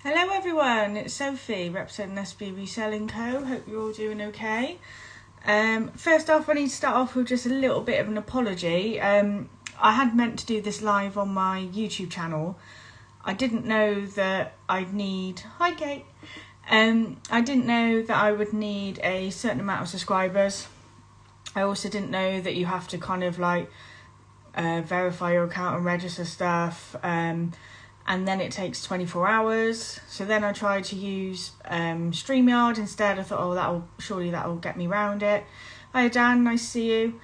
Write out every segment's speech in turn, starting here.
Hello everyone, it's Sophie representing SB Reselling Co. Hope you're all doing okay. First off, I need to start off with just a little bit of an apology. I had meant to do this live on my YouTube channel. I didn't know that I'd need... Hi Kate! I didn't know that I would need a certain amount of subscribers. I also didn't know that you have to kind of like verify your account and register stuff. And then it takes 24 hours. So then I tried to use StreamYard instead. I thought, surely that'll get me around it. Hi Dan, nice to see you.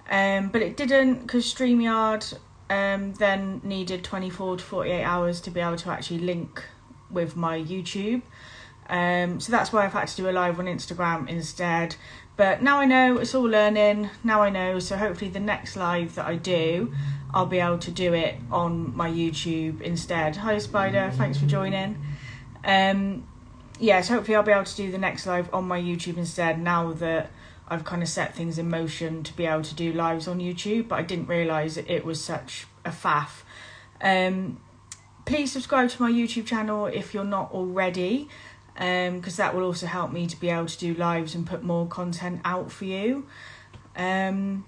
But it didn't, because StreamYard then needed 24 to 48 hours to be able to actually link with my YouTube. So that's why I've had to do a live on Instagram instead. But now I know, it's all learning. Now I know, so hopefully the next live that I do, I'll be able to do it on my YouTube instead. Hi Spider, thanks for joining. So hopefully I'll be able to do the next live on my YouTube instead, now that I've kind of set things in motion to be able to do lives on YouTube, but I didn't realise it was such a faff. Please subscribe to my YouTube channel if you're not already, because that will also help me to be able to do lives and put more content out for you. And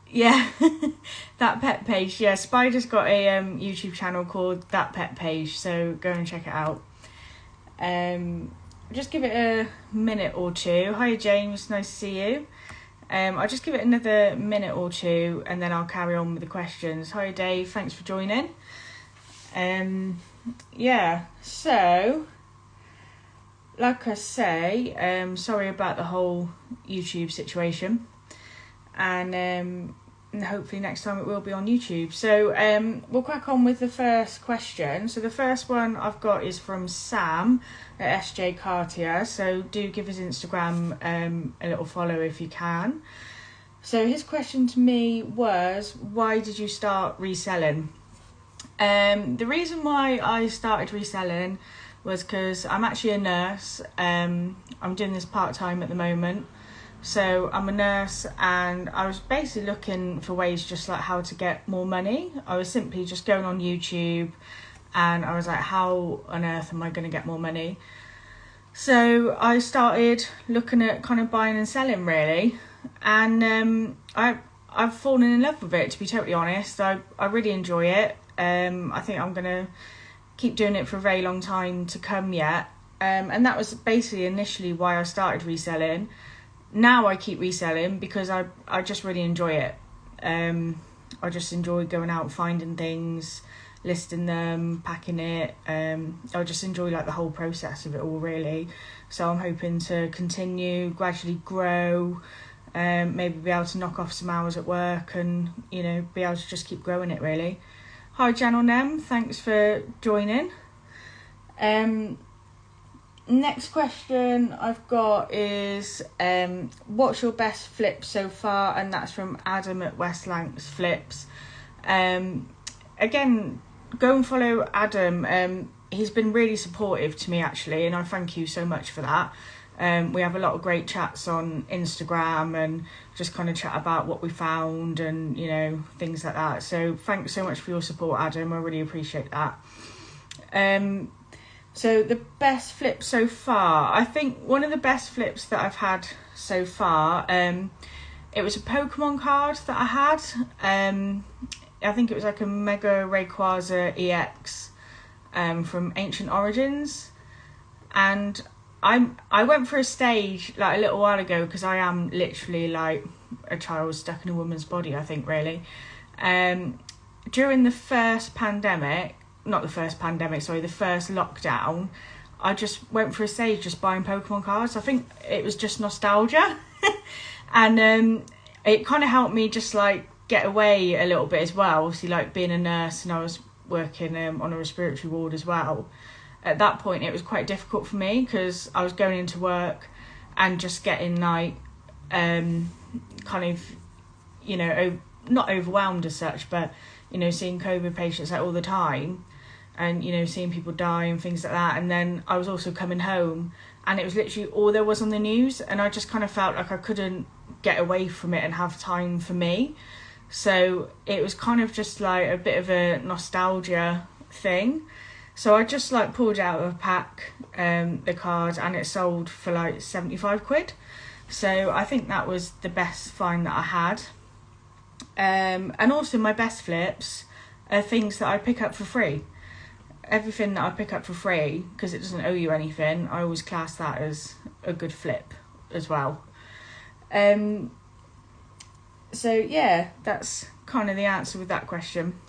yeah, That Pet Page. Yeah, Spider's got a YouTube channel called That Pet Page, so go and check it out. Just give it a minute or two. Hi James, nice to see you. I'll just give it another minute or two and then I'll carry on with the questions. Hi Dave, thanks for joining. So like I say, sorry about the whole YouTube situation, and hopefully next time it will be on YouTube. So we'll crack on with the first question. So the first one I've got is from Sam at SJ Cartier, so do give his Instagram a little follow if you can. So his question to me was, why did you start reselling? The reason why I started reselling was because I'm actually a nurse. I'm doing this part-time at the moment. So I'm a nurse and I was basically looking for ways just like how to get more money. I was simply just going on YouTube and I was like, how on earth am I going to get more money? So I started looking at kind of buying and selling really. And I've fallen in love with it, to be totally honest. I really enjoy it. I think I'm going to keep doing it for a very long time to come yet. And that was basically initially why I started reselling. Now I keep reselling because I just really enjoy it. I just enjoy going out, finding things, listing them, packing it. I just enjoy like the whole process of it all really. So I'm hoping to continue, gradually grow, maybe be able to knock off some hours at work and, you know, be able to just keep growing it really. Hi Jan on Nem, thanks for joining. Next question I've got is, what's your best flip so far? And that's from Adam at West Lancs Flips. Again, go and follow Adam. He's been really supportive to me actually, and I thank you so much for that. We have a lot of great chats on Instagram and just kind of chat about what we found and, you know, things like that. So thanks so much for your support, Adam. I really appreciate that. So the best flip so far, I think one of the best flips that I've had so far, it was a Pokemon card that I had. I think it was like a Mega Rayquaza EX from Ancient Origins. And I went for a stage like a little while ago, because I am literally like a child stuck in a woman's body, I think, really. During the first first lockdown, I just went for a stage just buying Pokemon cards. I think it was just nostalgia. And it kind of helped me just like get away a little bit as well. Obviously, like being a nurse and I was working on a respiratory ward as well. At that point it was quite difficult for me because I was going into work and just getting like kind of, you know, not overwhelmed as such, but, you know, seeing COVID patients like all the time and, you know, seeing people die and things like that. And then I was also coming home and it was literally all there was on the news, and I just kind of felt like I couldn't get away from it and have time for me. So it was kind of just like a bit of a nostalgia thing. So I just like pulled out of a pack the cards, and it sold for like 75 quid. So I think that was the best find that I had. And also my best flips are things that I pick up for free. Everything that I pick up for free, because it doesn't owe you anything, I always class that as a good flip as well. So yeah, that's kind of the answer with that question.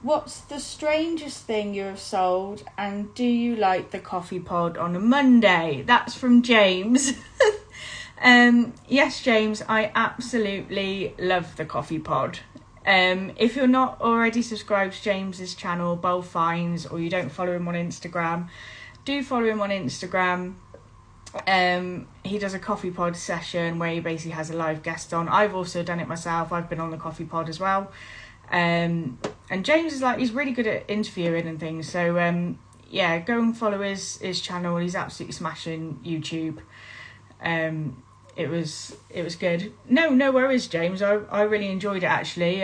What's the strangest thing you have sold, and do you like the coffee pod on a Monday? That's from James. Yes, James, I absolutely love the coffee pod. If you're not already subscribed to James's channel, Bowl Finds, or you don't follow him on Instagram, do follow him on Instagram. He does a coffee pod session where he basically has a live guest on. I've also done it myself. I've been on the coffee pod as well. And James is he's really good at interviewing and things. So yeah, go and follow his channel. He's absolutely smashing YouTube. It was good. No worries, James. I really enjoyed it actually.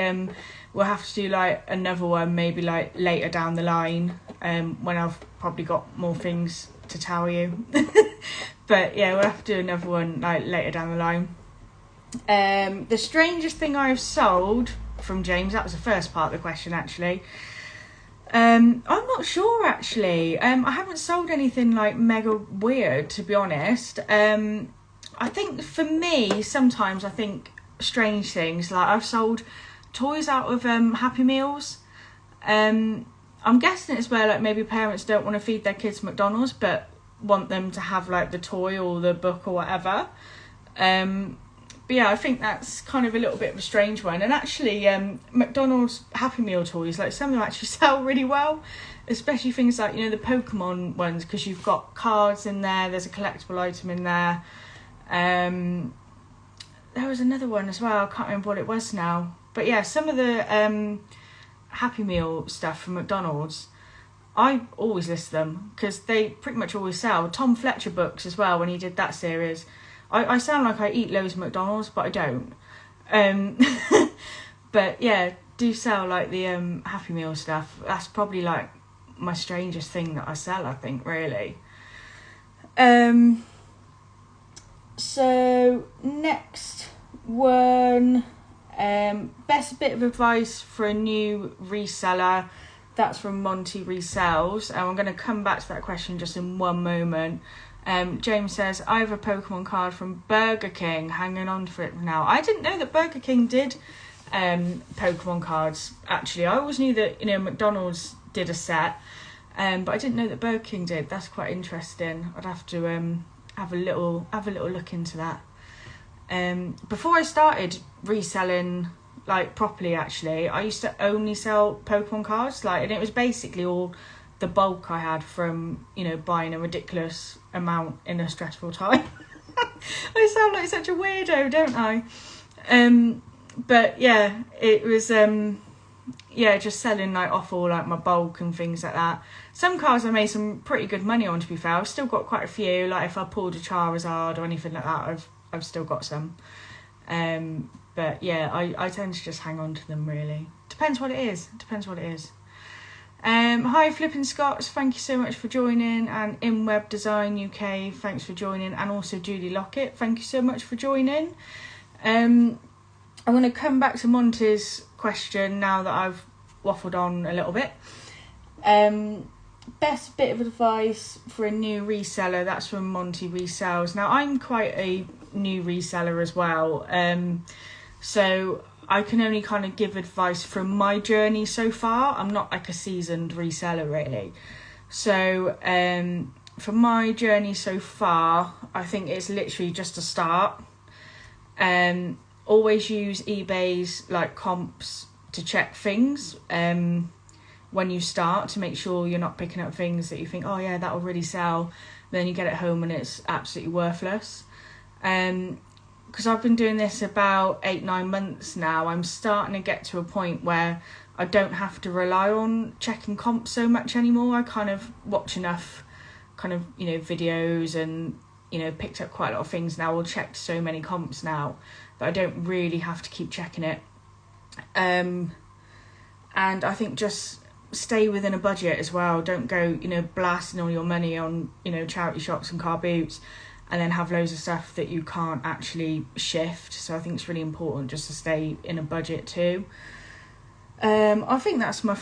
We'll have to do like another one maybe like later down the line, when I've probably got more things to tell you. But yeah, we'll have to do another one like later down the line. The strangest thing I've sold from James, that was the first part of the question actually. I'm not sure actually. I haven't sold anything like mega weird, to be honest. I think for me, sometimes I think strange things, like I've sold toys out of Happy Meals. I'm guessing it's where like maybe parents don't want to feed their kids McDonald's but want them to have like the toy or the book or whatever. But yeah, I think that's kind of a little bit of a strange one. And actually, McDonald's Happy Meal toys, like some of them actually sell really well, especially things like, the Pokemon ones, because you've got cards in there, there's a collectible item in there. There was another one as well, I can't remember what it was now. But yeah, some of the Happy Meal stuff from McDonald's, I always list them because they pretty much always sell. Tom Fletcher books as well, when he did that series. I sound like I eat loads of McDonald's, but I don't. But yeah, do sell like the Happy Meal stuff. That's probably like my strangest thing that I sell, I think, really. So next one, best bit of advice for a new reseller. That's from Monty Resells, and I'm going to come back to that question just in one moment. James says, I have a Pokemon card from Burger King, hanging on for it now. I didn't know that Burger King did Pokemon cards, actually. I always knew that, McDonald's did a set, but I didn't know that Burger King did. That's quite interesting. I'd have to have a little look into that. Before I started reselling like properly, actually, I used to only sell Pokemon cards, and it was basically all the bulk I had from buying a ridiculous amount in a stressful time. I sound like such a weirdo, don't I? But yeah, it was just selling like off all like my bulk and things like that. Some cards I made some pretty good money on, to be fair. I've still got quite a few, like if I pulled a Charizard or anything like that, I've still got some. But yeah, I tend to just hang on to them, really. Depends what it is. Hi Flippin' Scots, thank you so much for joining, and In Web Design UK, thanks for joining, and also Julie Lockett, thank you so much for joining. I'm going to come back to Monty's question now that I've waffled on a little bit. Best bit of advice for a new reseller, that's from Monty Resells. Now I'm quite a new reseller as well, so I can only kind of give advice from my journey so far. I'm not like a seasoned reseller, really. So from my journey so far, I think it's literally just a start. Always use eBay's like comps to check things when you start, to make sure you're not picking up things that you think, oh yeah, that'll really sell. Then you get it home and it's absolutely worthless. Because I've been doing this about 8-9 months now, I'm starting to get to a point where I don't have to rely on checking comps so much anymore. I kind of watch enough videos and picked up quite a lot of things now, or checked so many comps now that I don't really have to keep checking it. And I think just stay within a budget as well. Don't go, blasting all your money on, charity shops and car boots, and then have loads of stuff that you can't actually shift. So I think it's really important just to stay in a budget too. I think that's my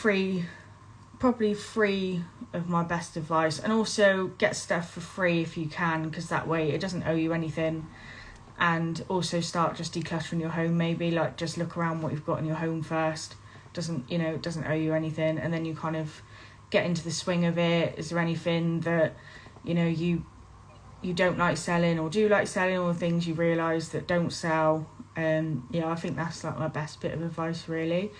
probably three of my best advice. And also get stuff for free if you can, because that way it doesn't owe you anything. And also start just decluttering your home, maybe like just look around what you've got in your home first. It doesn't owe you anything, and then you kind of get into the swing of it. Is there anything that you don't like selling or do like selling, or things you realise that don't sell? I think that's like my best bit of advice really.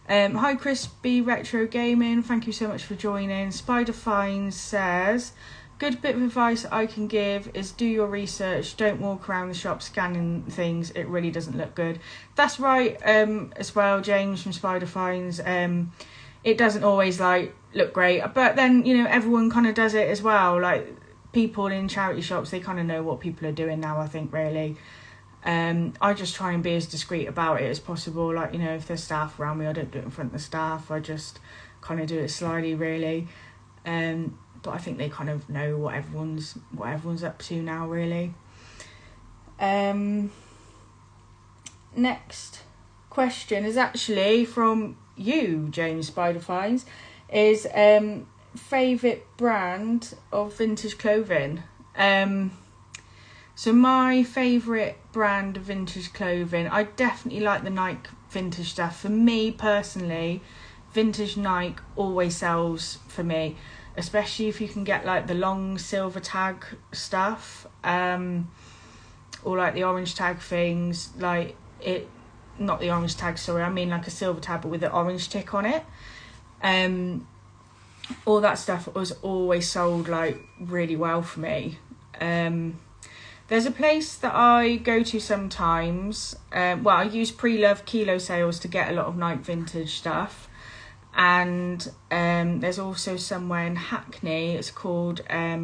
Hi Crispy Retro Gaming, thank you so much for joining. Spider Fines says, good bit of advice I can give is do your research. Don't walk around the shop scanning things. It really doesn't look good. That's right, as well, James from Spider Finds. It doesn't always look great, but then everyone kind of does it as well. Like people in charity shops, they kind of know what people are doing now, I think, really. I just try and be as discreet about it as possible. Like, if there's staff around me, I don't do it in front of the staff. I just kind of do it slyly, really. But I think they kind of know what everyone's up to now, really. Next question is actually from you, James Spiderfinds. Is favourite brand of vintage clothing? So my favourite brand of vintage clothing, I definitely like the Nike vintage stuff. For me personally, vintage Nike always sells for me. Especially if you can get the long silver tag stuff, or the orange tag things, not the orange tag, sorry, I mean a silver tag but with the orange tick on it. All that stuff was always sold really well for me. There's a place that I go to sometimes, I use pre-loved kilo sales to get a lot of Nike vintage stuff. And there's also somewhere in Hackney, it's called I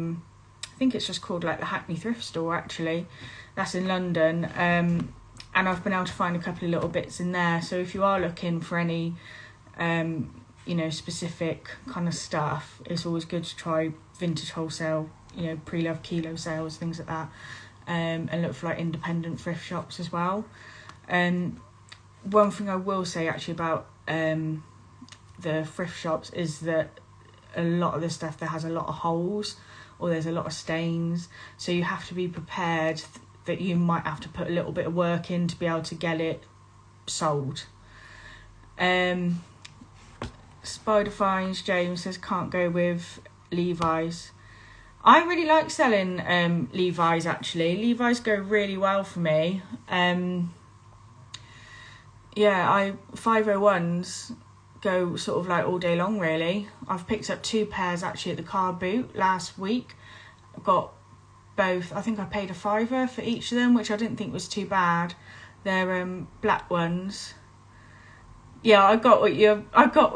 think it's just called the Hackney Thrift Store, actually. That's in London, and I've been able to find a couple of little bits in there. So if you are looking for any specific kind of stuff, it's always good to try vintage wholesale, pre-loved kilo sales, things like that, and look for independent thrift shops as well. One thing I will say actually about the thrift shops is that a lot of the stuff there has a lot of holes, or there's a lot of stains, so you have to be prepared that you might have to put a little bit of work in to be able to get it sold. Spider Finds James says can't go with Levi's. I really like selling Levi's, actually. Levi's go really well for me. 501s go sort of all day long, really. I've picked up 2 pairs actually at the car boot last week. I've got both. I think I paid £5 for each of them, which I didn't think was too bad. They're black ones. Yeah, I got what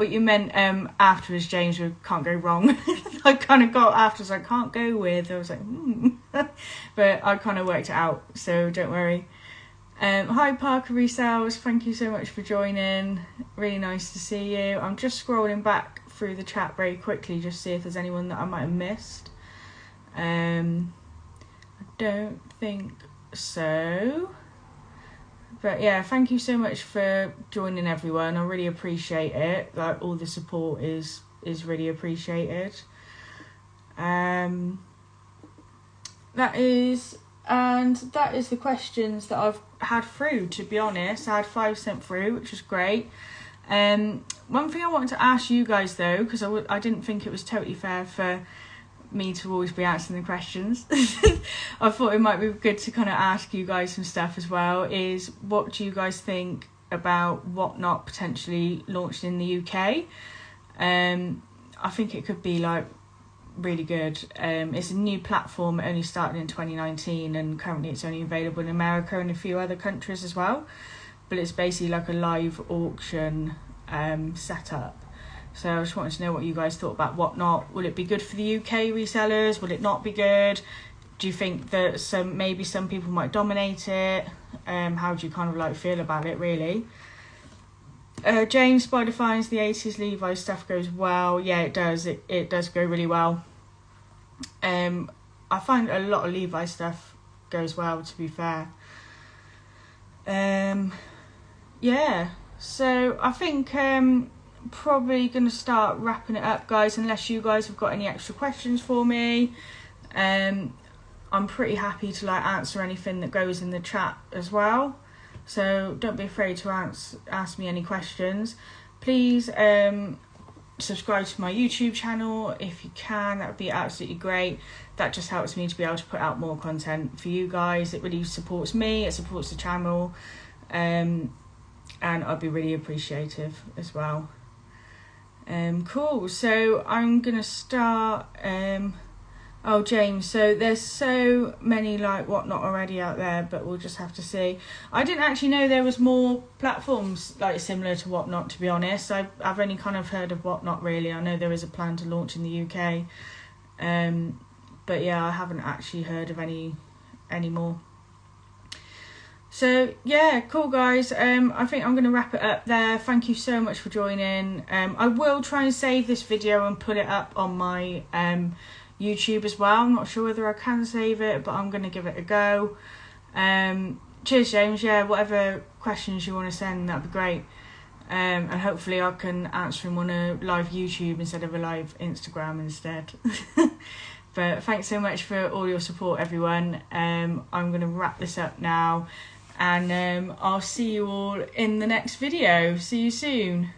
you meant afterwards, James, with can't go wrong. I kind of got afterwards, I can't go with. I was like, but I kind of worked it out, so don't worry. Hi Parker Resells, thank you so much for joining. Really nice to see you. I'm just scrolling back through the chat very quickly just to see if there's anyone that I might have missed. I don't think so. But yeah, thank you so much for joining, everyone. I really appreciate it. All the support is really appreciated. That is the questions that I've had through, to be honest. I had 5 sent through, which was great. One thing I wanted to ask you guys, though, because I didn't think it was totally fair for me to always be answering the questions. I thought it might be good to kind of ask you guys some stuff as well, is what do you guys think about Whatnot potentially launched in the UK? I think it could be really good. It's a new platform. It only started in 2019 and currently it's only available in America and a few other countries as well, but it's basically a live auction setup. So I just wanted to know what you guys thought about Whatnot. Will it be good for the UK resellers? Will it not be good? Do you think that maybe some people might dominate it? How do you kind of feel about it, really? James Spider finds the 80s Levi's stuff goes well. Yeah, it does. It does go really well. I find a lot of Levi's stuff goes well, to be fair. Yeah, so I think probably going to start wrapping it up, guys, unless you guys have got any extra questions for me. I'm pretty happy to like answer anything that goes in the chat as well, so don't be afraid to ask me any questions. Please subscribe to my YouTube channel if you can. That would be absolutely great. That just helps me to be able to put out more content for you guys. It really supports me, it supports the channel, and I'd be really appreciative as well. Cool, so I'm gonna start. Oh, James, so there's so many like Whatnot already out there, but we'll just have to see. I didn't actually know there was more platforms like similar to Whatnot, to be honest. I've only kind of heard of Whatnot, really. I know there is a plan to launch in the UK, but yeah, I haven't actually heard of any more. So yeah, cool, guys. I think I'm going to wrap it up there. Thank you so much for joining. I will try and save this video and put it up on my YouTube as well. I'm not sure whether I can save it, but I'm going to give it a go. Cheers, James. Yeah, whatever questions you want to send, that'd be great. And hopefully I can answer them on a live YouTube instead of a live Instagram instead. But thanks so much for all your support, everyone. I'm going to wrap this up now, and I'll see you all in the next video. See you soon.